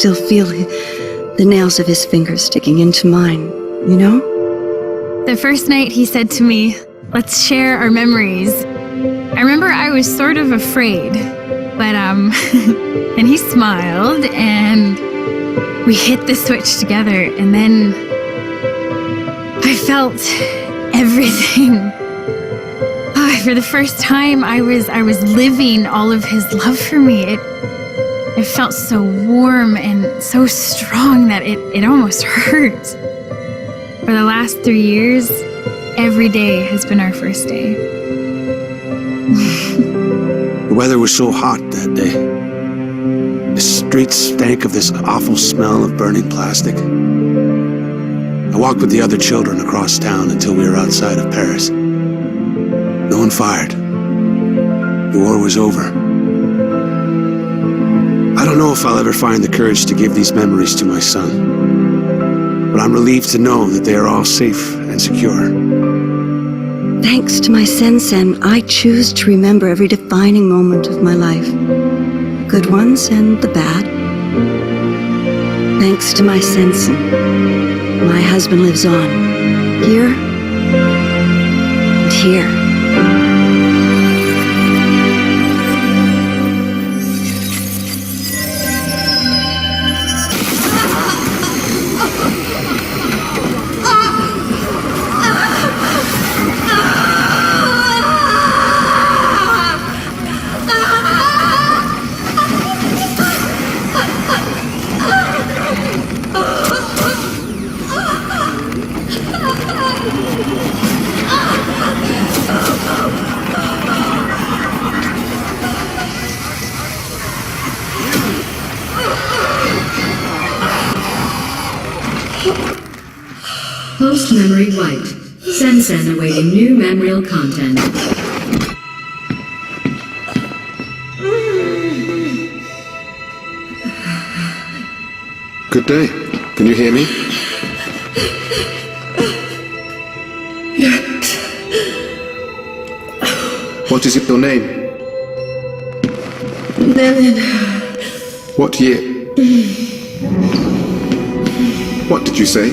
still feel the nails of his fingers sticking into mine, you know? The first night he said to me, "Let's share our memories." I remember I was sort of afraid, but and he smiled and we hit the switch together, and then I felt everything. For the first time, I was living all of his love for me. It felt so warm and so strong that it almost hurt. For the last 3 years, every day has been our first day. The weather was so hot that day. The streets stank of this awful smell of burning plastic. I walked with the other children across town until we were outside of Paris. No one fired. The war was over. I don't know if I'll ever find the courage to give these memories to my son, but I'm relieved to know that they are all safe and secure. Thanks to my Sen-Sen, I choose to remember every defining moment of my life. Good ones and the bad. Thanks to my Sen-Sen, my husband lives on. Here and here. Host memory wiped. Sen-Sen awaiting new memorial content. Good day. Can you hear me? Yes. What is your name? Nelin. What year? What did you say?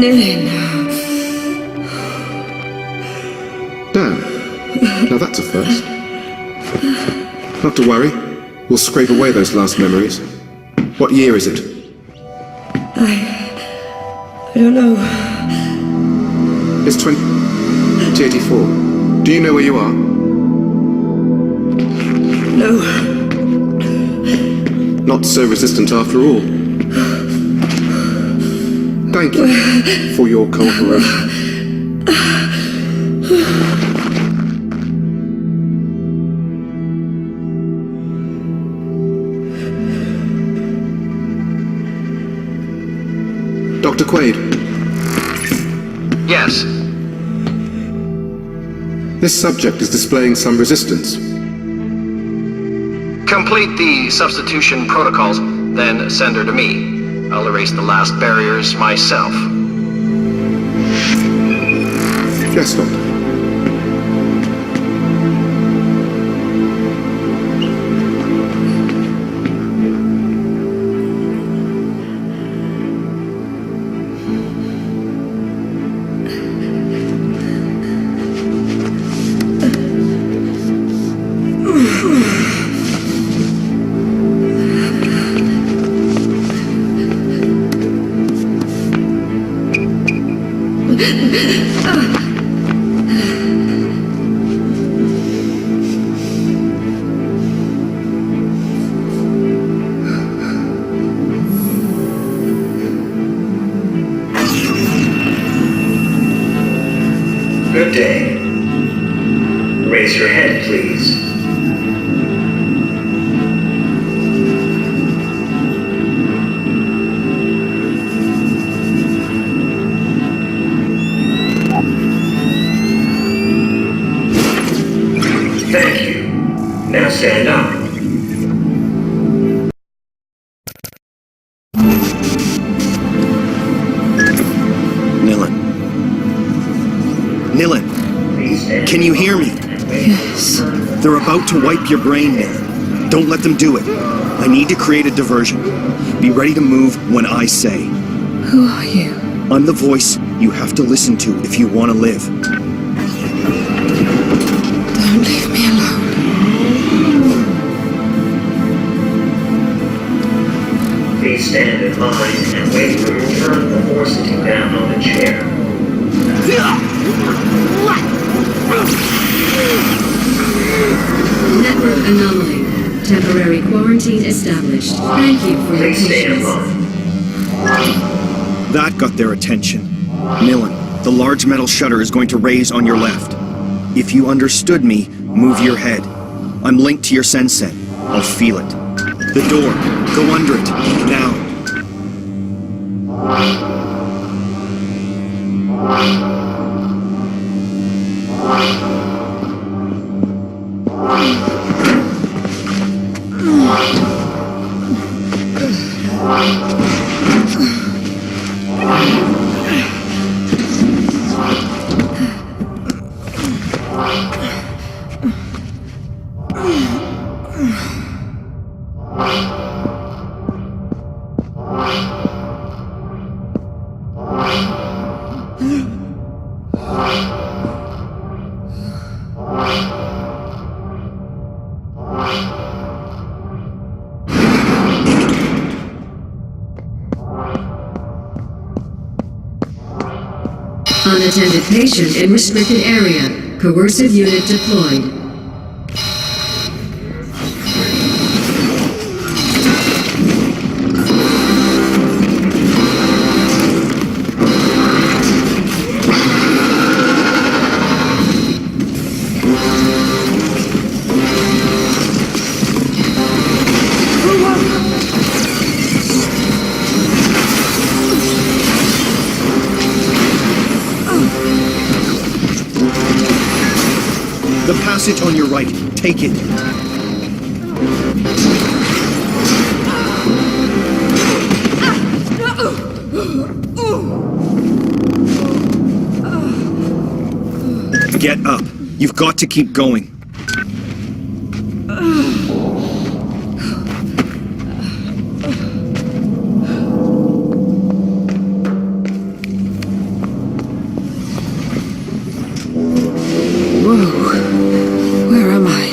Nelin. Damn. Now that's a first. Not to worry. We'll scrape away those last memories. What year is it? I don't know. It's 2084. Do you know where you are? No. Not so resistant after all. Thank you for your cooperation. Dr. Quaid. Yes. This subject is displaying some resistance. Complete the substitution protocols, then send her to me. I'll erase the last barriers myself. Yes, Doctor. Good day. Raise your head, please. Thank you. Now stand up. Nilan, can you hear me? Yes. They're about to wipe your brain, Nilan. Don't let them do it. I need to create a diversion. Be ready to move when I say. Who are you? I'm the voice you have to listen to if you want to live. Don't leave me alone. Please stand in line and wait for your turn before sitting down on the chair. Network anomaly. Temporary quarantine established. Thank you for your Please stay in patience. line. That got their attention. Nilan, the large metal shutter is going to raise on your left. If you understood me, move your head. I'm linked to your sensen. I'll feel it. The door. Go under it. Now. Unattended patient in restricted area. Coercive unit deployed. The passage on your right. Take it. Get up. You've got to keep going. Where am I?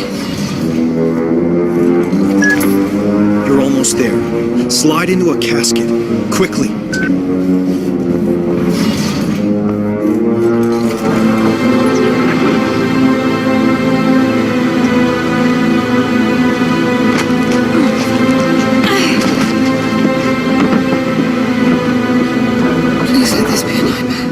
You're almost there. Slide into a casket. Quickly. Please let this be a nightmare.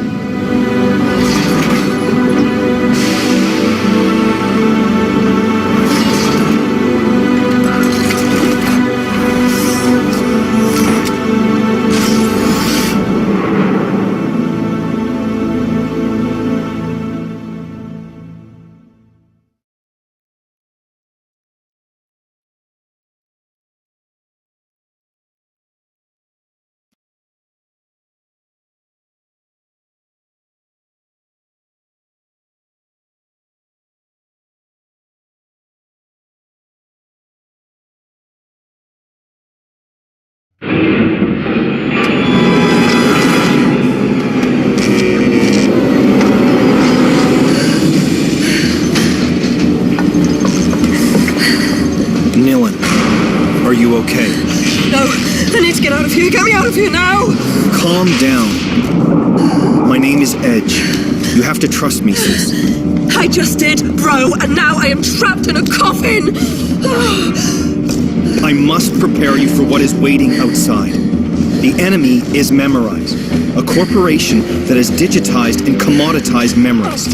Nilan, are you okay? No, I need to get out of here. Get me out of here now! Calm down. My name is Edge. You have to trust me, sis. I just did, bro, and now I am trapped in a coffin! I must prepare you for what is waiting outside. The enemy is Memorize, a corporation that has digitized and commoditized memories.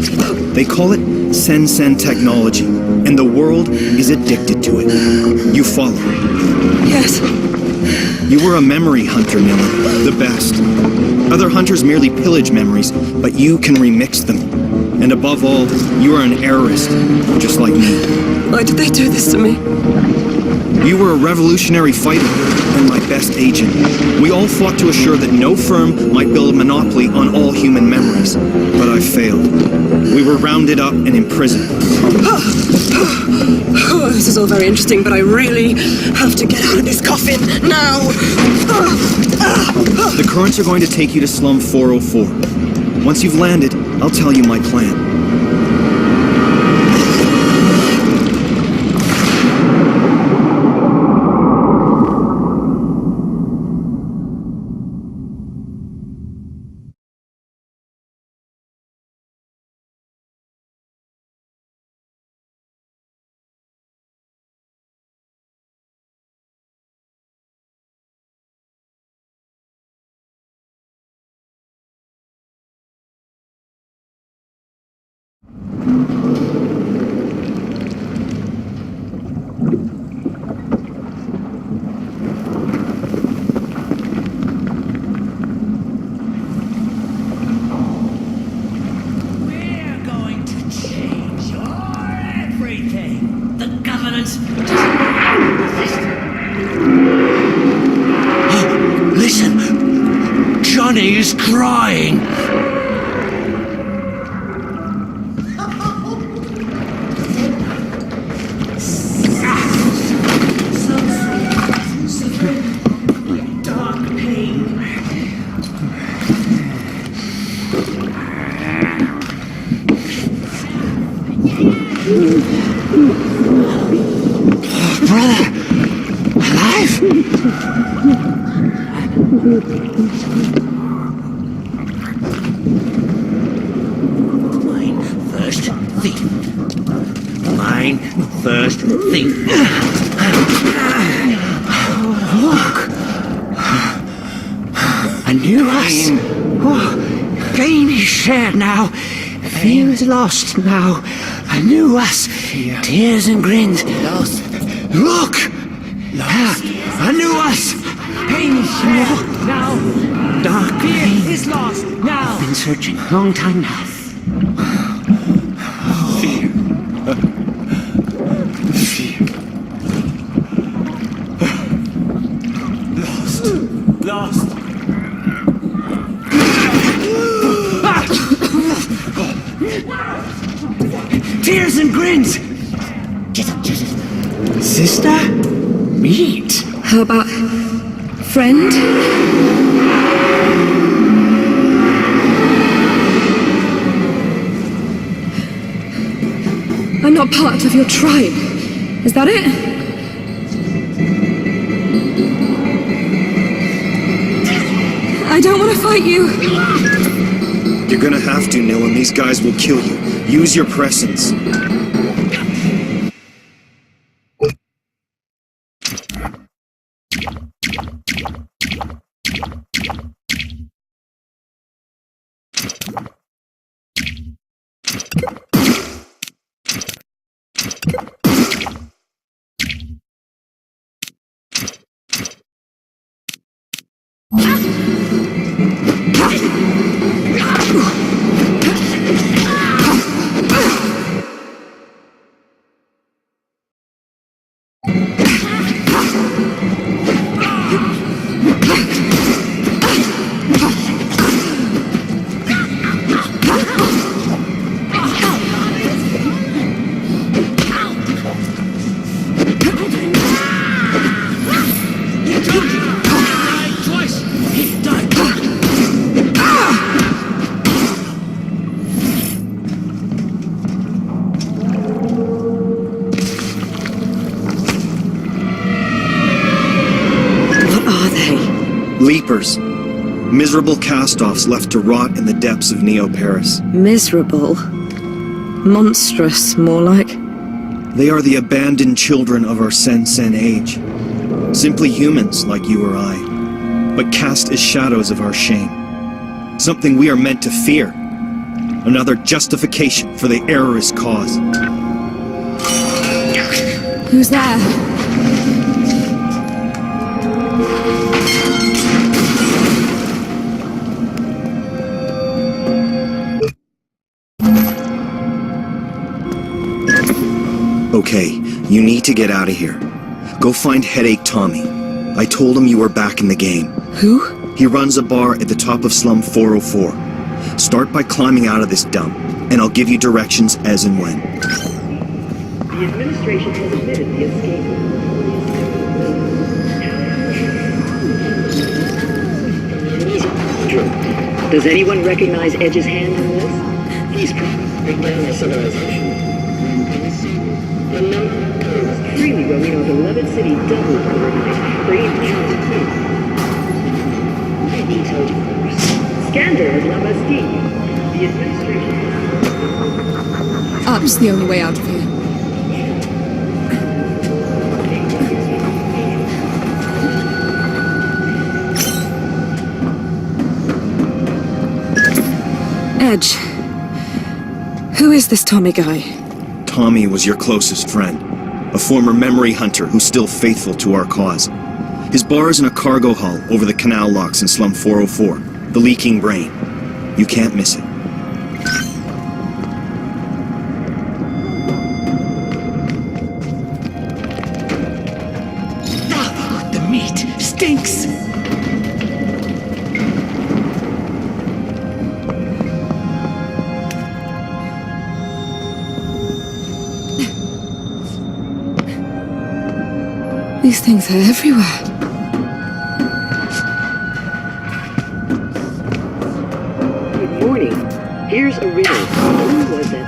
They call it Sen technology, and the world is addicted to it. You follow. Yes. You were a memory hunter, Nilan, the best. Other hunters merely pillage memories, but you can remix them. And above all, you are an errorist, just like me. Why did they do this to me? You were a revolutionary fighter and my best agent. We all fought to assure that no firm might build a monopoly on all human memories. But I failed. We were rounded up and imprisoned. Oh, this is all very interesting, but I really have to get out of this coffin now. The currents are going to take you to Slum 404. Once you've landed, I'll tell you my plan. Listen! Johnny is crying! Dark pain. Brother! Alive? Mine first thief. Mine first thief. Look! I knew us. Oh, pain is shared now. Fear is lost now. I knew us. Tears and grins. Lost. Look! Lost. I knew us. Pain is shared now. Dark pain is lost now. I've been searching a long time now. Fear. Fear. Lost. Lost. Tears and grins! Sister? Meet! How about friend? I'm not part of your tribe. Is that it? I don't want to fight you. You're gonna have to, Nilin. These guys will kill you. Use your presence. Leapers. Miserable cast-offs left to rot in the depths of Neo-Paris. Miserable. Monstrous, more like. They are the abandoned children of our Sen-Sen age. Simply humans like you or I, but cast as shadows of our shame. Something we are meant to fear. Another justification for the errorist cause. Who's there? Okay, you need to get out of here. Go find Headache Tommy. I told him you were back in the game. Who? He runs a bar at the top of Slum 404. Start by climbing out of this dump, and I'll give you directions as and when. The administration has admitted the escape. Does anyone recognize Edge's hand in this? He's bring down our civilization. The number of tourists freely roaming our beloved city doubled overnight, bringing millions of kids. He told you first. Scandal is la Bastille. The administration. Up's the only way out of here. Edge. Who is this Tommy guy? Tommy was your closest friend, a former memory hunter who's still faithful to our cause. His bar is in a cargo hull over the canal locks in Slum 404, the Leaking Brain. You can't miss it. The meat stinks! These things are everywhere. Good morning. Here's a riddle. Who was that?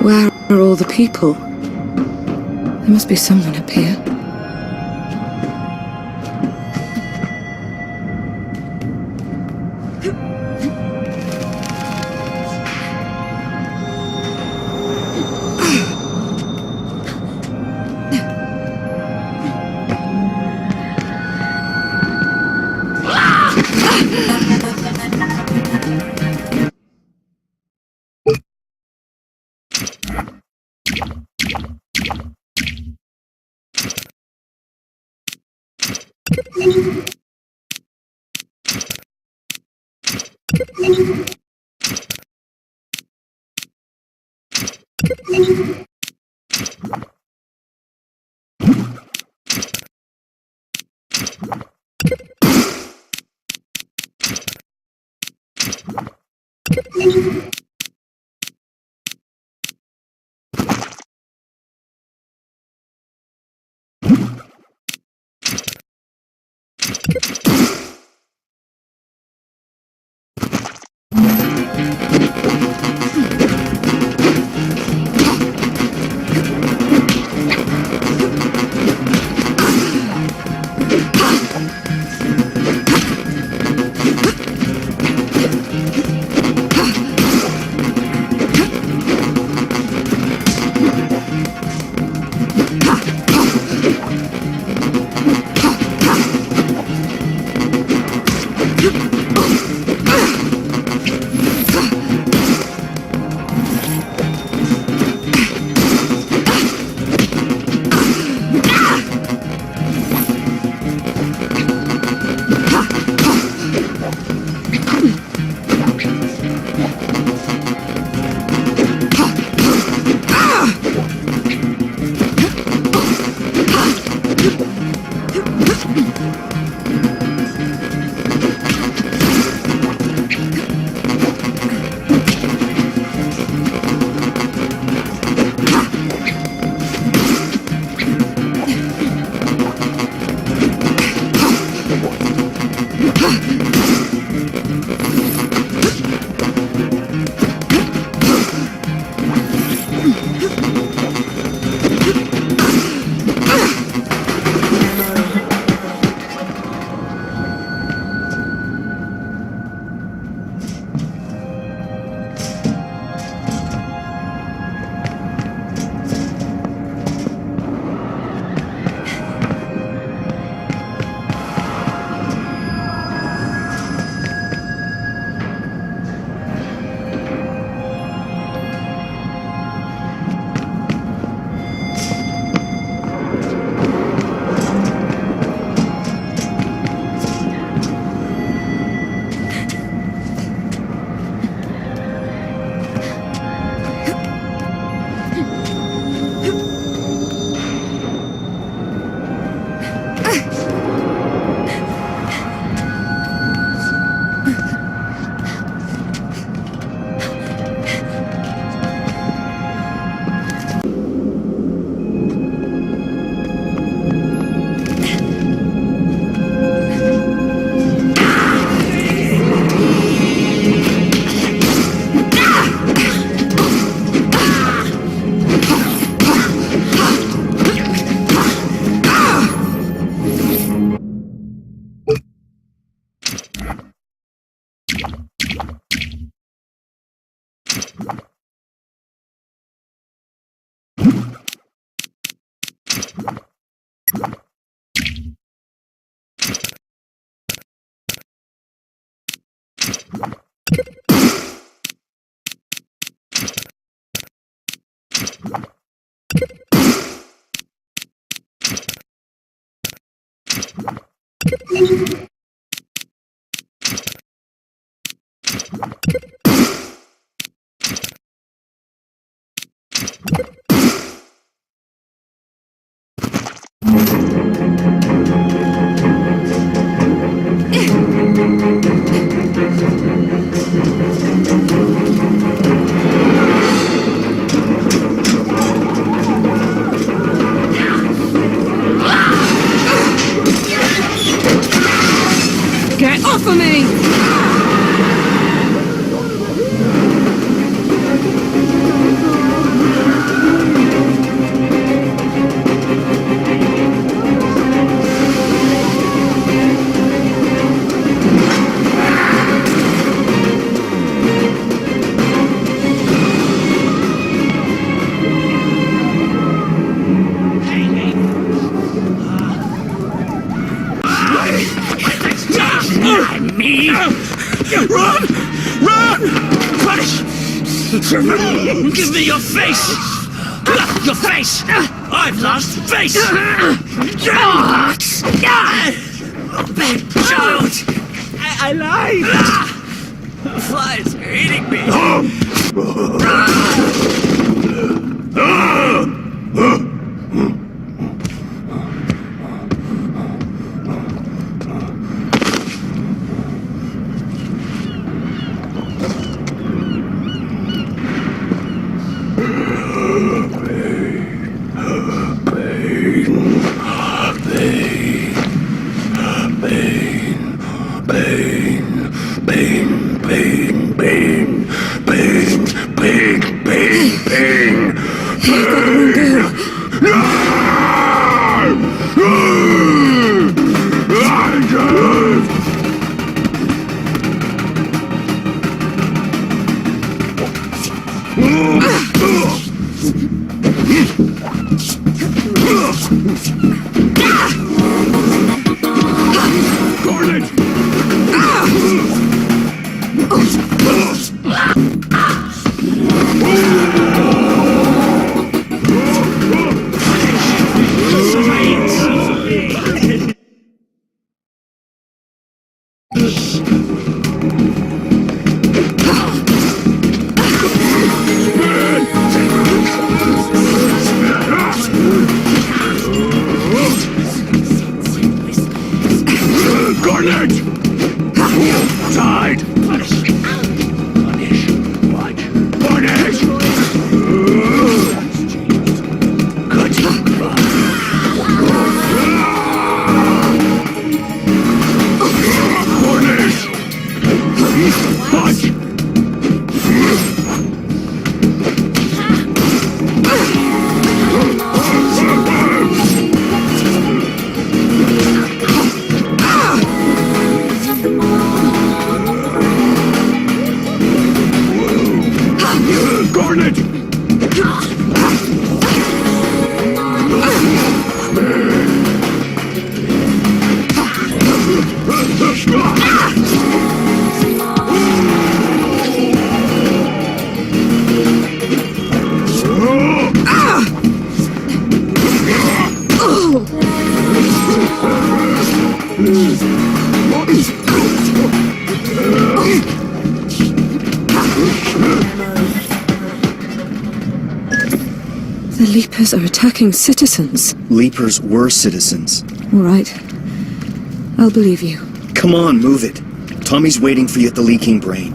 Where are all the people? There must be someone up here. Get off of me! Me! Run! Run! Punish! Give me your face! Your face! I've lost face! Bad child! I lied! The flies are eating me! The Leapers are attacking citizens. Leapers were citizens. All right. I'll believe you. Come on, move it. Tommy's waiting for you at the leaking brain.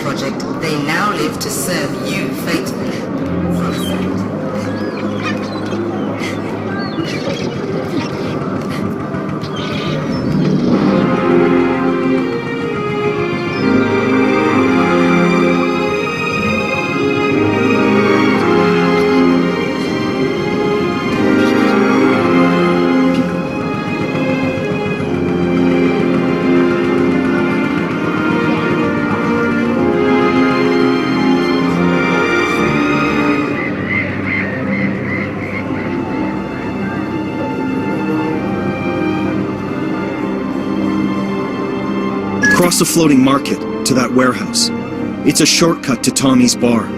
project, they now live to serve you faithfully. Across the floating market to that warehouse. It's a shortcut to Tommy's bar.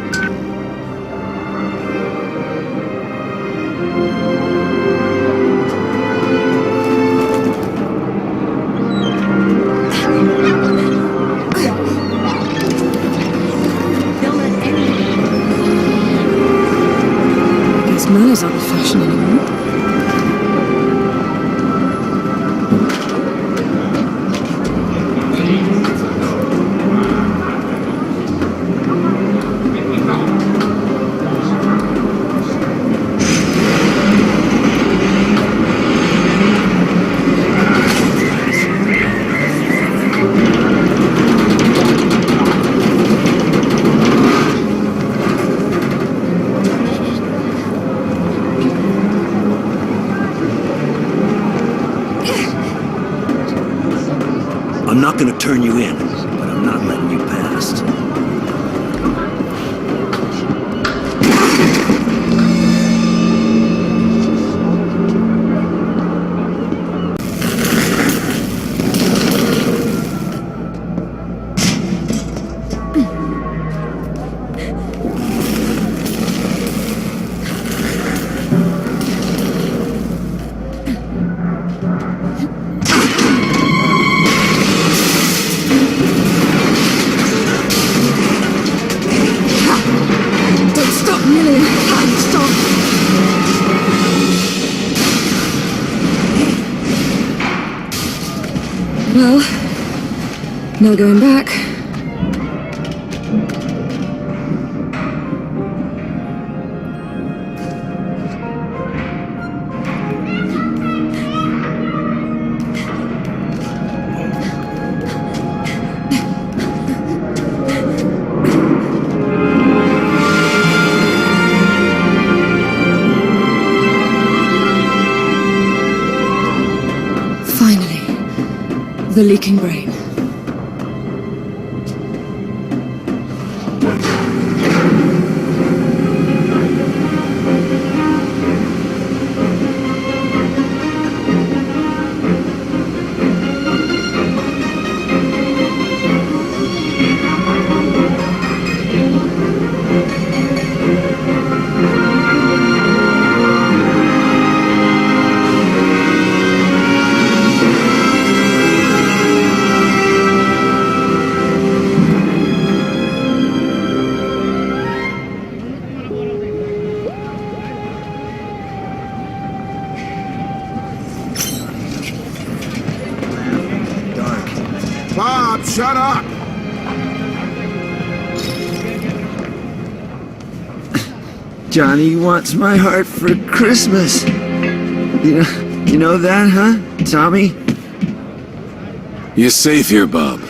Guess manners aren't the fashion anymore. I'm not gonna turn you in, but I'm not letting you past. Well, no going back. The leaking brain. Bob, shut up! Johnny wants my heart for Christmas. You know that, huh, Tommy? You're safe here, Bob.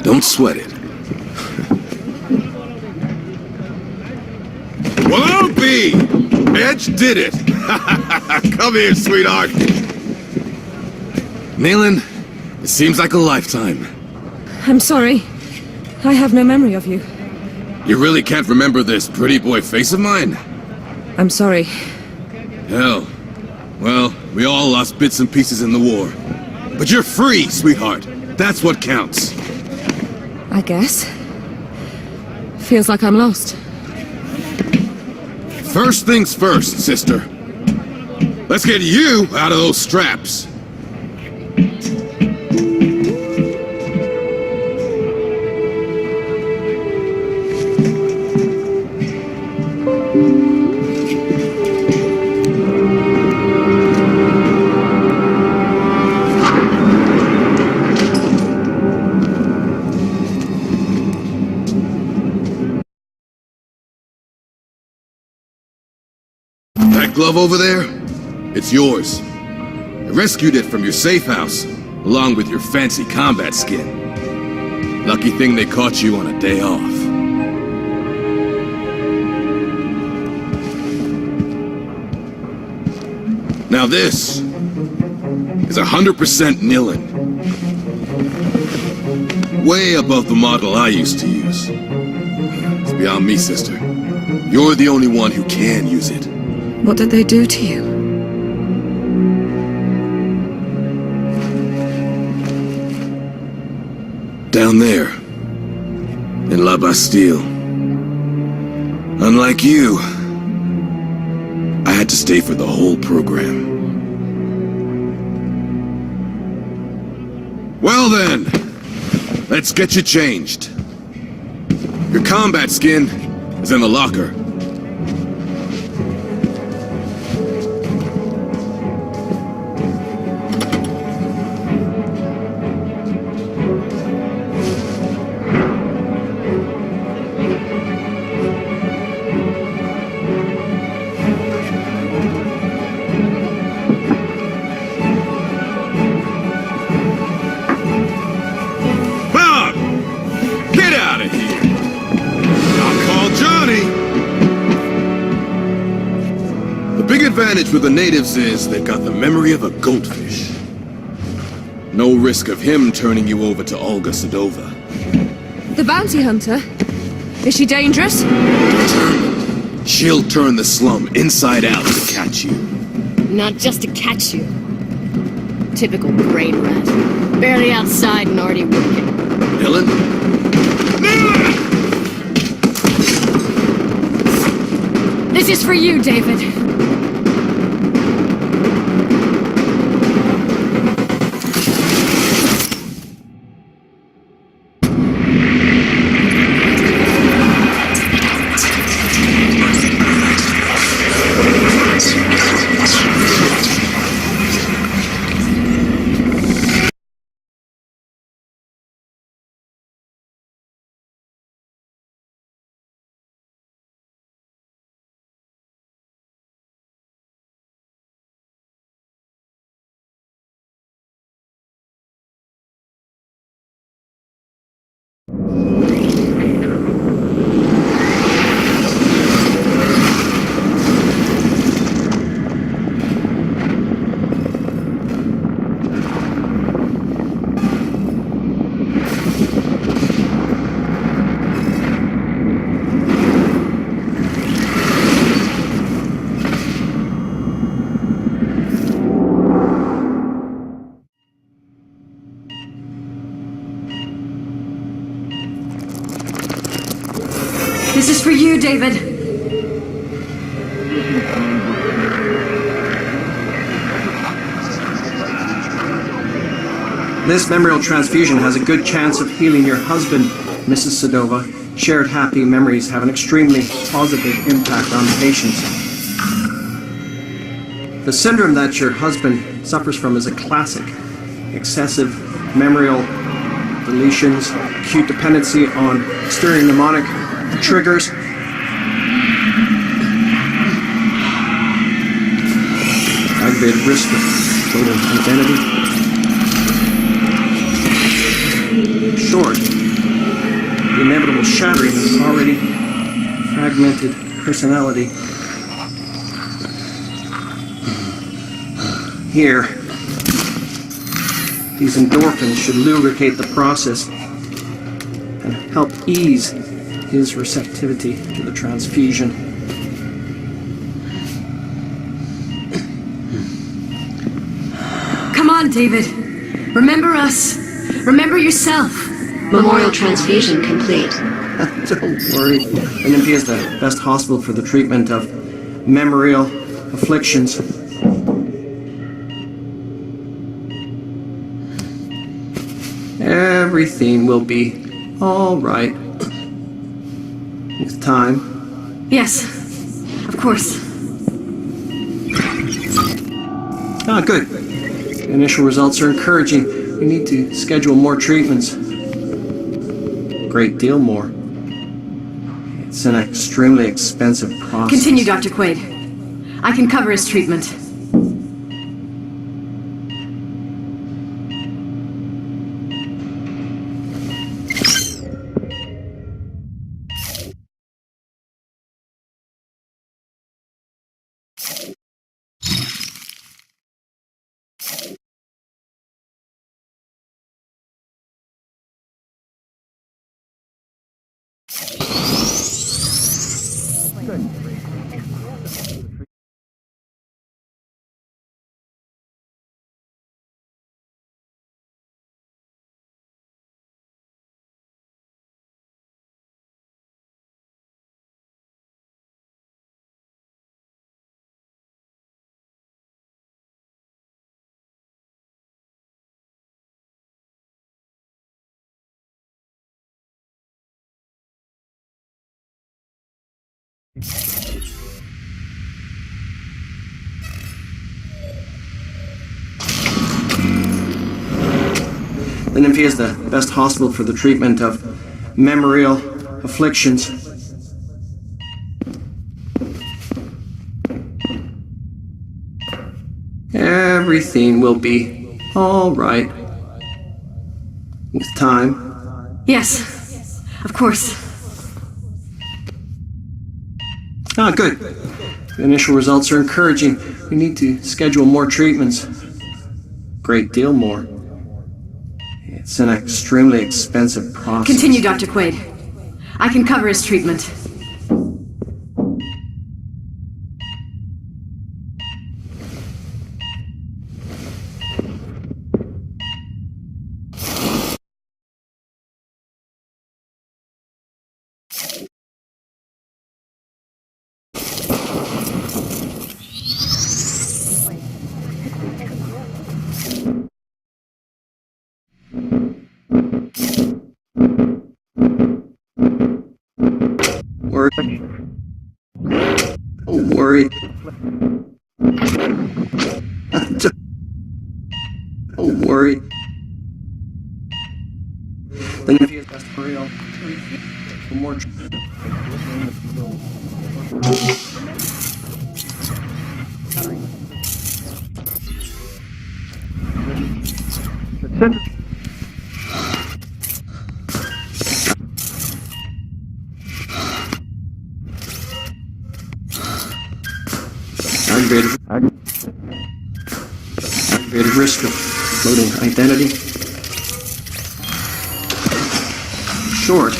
Don't sweat it. Well, I'll be! Edge did it! Come here, sweetheart! Malin, it seems like a lifetime. I'm sorry. I have no memory of you. You really can't remember this pretty boy face of mine? I'm sorry. Hell. Well, we all lost bits and pieces in the war. But you're free, sweetheart. That's what counts. I guess. Feels like I'm lost. First things first, sister. Let's get you out of those straps. glove over there? It's yours. I rescued it from your safe house, along with your fancy combat skin. Lucky thing they caught you on a day off. Now this is 100% Nilin. Way above the model I used to use. It's beyond me, sister. You're the only one who can use it. What did they do to you? Down there, in La Bastille. Unlike you, I had to stay for the whole program. Well then, let's get you changed. Your combat skin is in the locker. Advantage with the natives is they've got the memory of a goldfish. No risk of him turning you over to Olga Sedova. The bounty hunter? Is she dangerous? Determined. She'll turn the slum inside out to catch you. Not just to catch you. Typical brain rat. Barely outside and already working. Dylan? This is for you, David. This is for you, David. This memorial transfusion has a good chance of healing your husband, Mrs. Sedova. Shared happy memories have an extremely positive impact on patients. The syndrome that your husband suffers from is a classic. Excessive memorial deletions, acute dependency on exterior mnemonic triggers. Aggravated risk of total identity. Short. The inevitable shattering of already fragmented personality. Here, these endorphins should lubricate the process and help ease his receptivity to the transfusion. Come on, David. Remember us. Remember yourself. Memorial transfusion complete. Don't worry. Nvidia is the best hospital for the treatment of memorial afflictions. Everything will be all right. With time. Yes, of course. Ah, good. The initial results are encouraging. We need to schedule more treatments. A great deal more. It's an extremely expensive process. Continue, Dr. Quaid. I can cover his treatment. The Nvidia is the best hospital for the treatment of memorial afflictions. Everything will be all right with time. Yes, of course. Ah, good. The initial results are encouraging. We need to schedule more treatments. Great deal more. It's an extremely expensive process. Continue, Dr. Quaid. I can cover his treatment. Don't worry. Don't worry. The Nvidia is best for real. For more. Aggravated risk of loading identity. Short.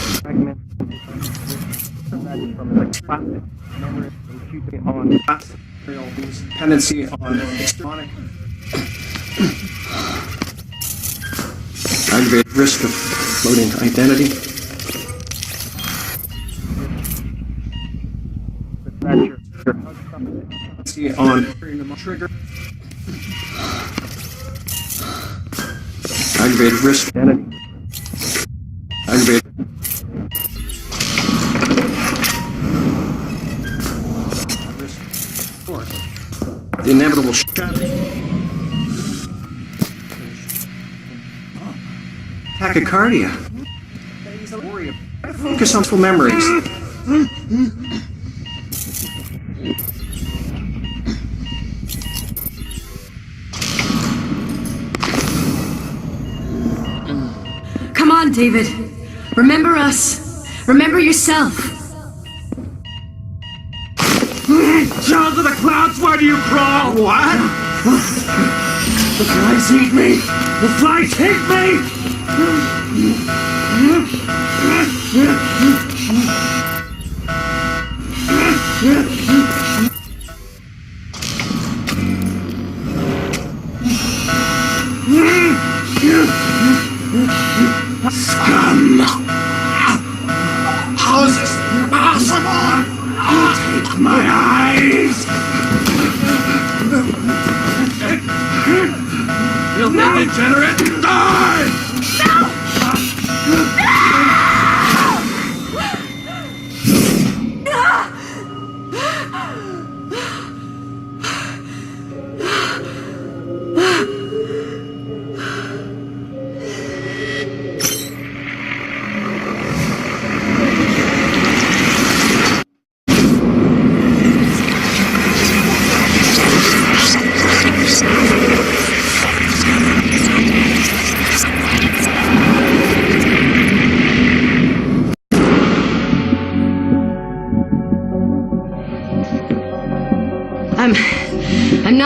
Dependency on electronic. Aggravated risk of loading identity. On trigger. Aggravated risk. Aggravated. The inevitable tachycardia. Focus on full memories. Come on, David. Remember us. Remember yourself. Child of the clouds, why do you crawl? What? The flies eat me! The flies hate me! Scum! How is this possible? Take my eyes! Filthy degenerate! Die! No!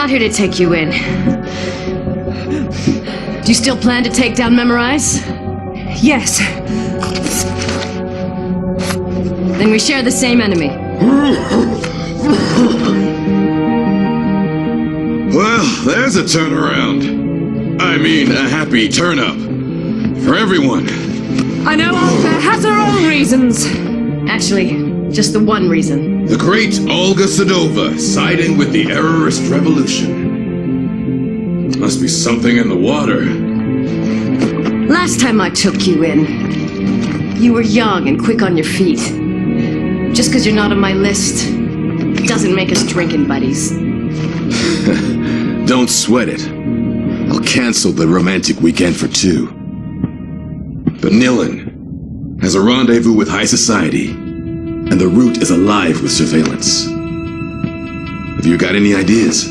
not here to take you in. Do you still plan to take down Memorize? Yes. Then we share the same enemy. Well, there's a turnaround. I mean, a happy turn-up. For everyone. I know Arthur has her own reasons. Actually, just the one reason. The great Olga Sedova siding with the errorist revolution. Must be something in the water. Last time I took you in, you were young and quick on your feet. Just because you're not on my list doesn't make us drinking buddies. Don't sweat it. I'll cancel the romantic weekend for two. But Nilin has a rendezvous with high society, and the route is alive with surveillance. Have you got any ideas?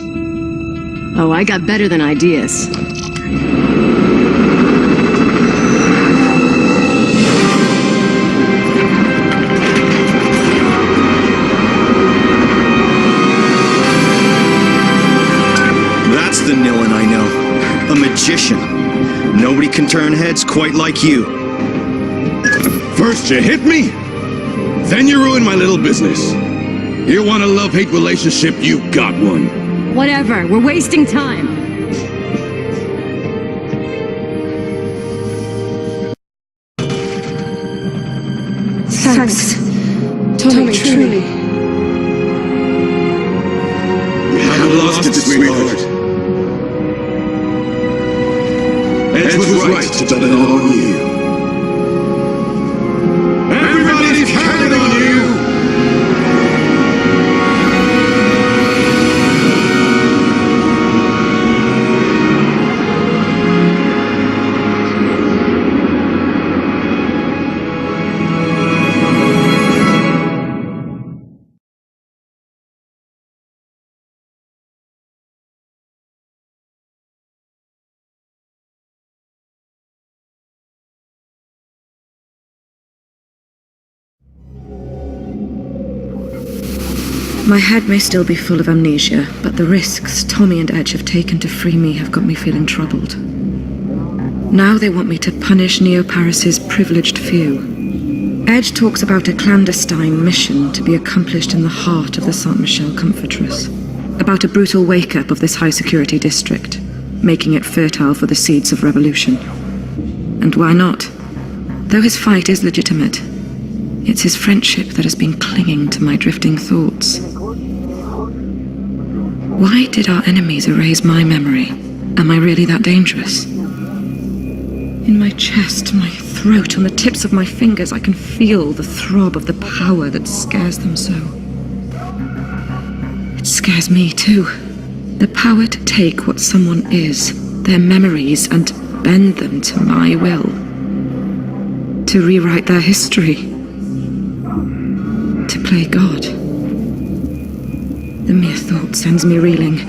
Oh, I got better than ideas. That's the Nilin I know. A magician. Nobody can turn heads quite like you. First you hit me, then you ruin my little business. You want a love-hate relationship, you got one. Whatever, we're wasting time. Thanks, Tommy, truly. You haven't lost it, sweetheart. Edge was right to bet it all on you. Everybody's counting on you! My head may still be full of amnesia, but the risks Tommy and Edge have taken to free me have got me feeling troubled. Now they want me to punish Neo-Paris's privileged few. Edge talks about a clandestine mission to be accomplished in the heart of the Saint-Michel Comfortress. About a brutal wake-up of this high-security district, making it fertile for the seeds of revolution. And why not? Though his fight is legitimate, it's his friendship that has been clinging to my drifting thoughts. Why did our enemies erase my memory? Am I really that dangerous? In my chest, my throat, on the tips of my fingers, I can feel the throb of the power that scares them so. It scares me too. The power to take what someone is, their memories, and bend them to my will. To rewrite their history. To play God. The mere thought sends me reeling.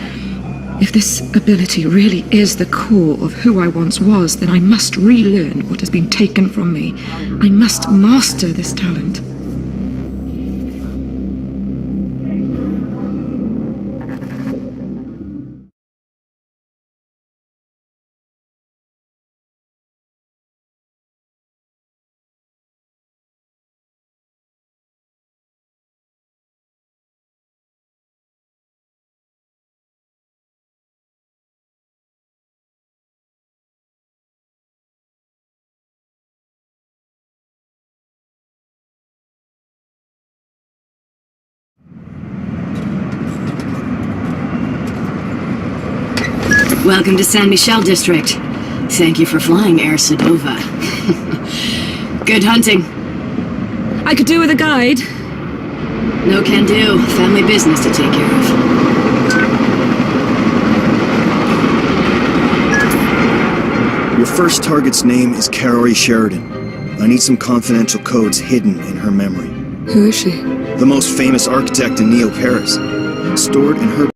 If this ability really is the core of who I once was, then I must relearn what has been taken from me. I must master this talent. Welcome to San Michel District. Thank you for flying, Air Sedova. Good hunting. I could do with a guide. No can do. Family business to take care of. Your first target's name is Carrie Sheridan. I need some confidential codes hidden in her memory. Who is she? The most famous architect in Neo-Paris. Stored in her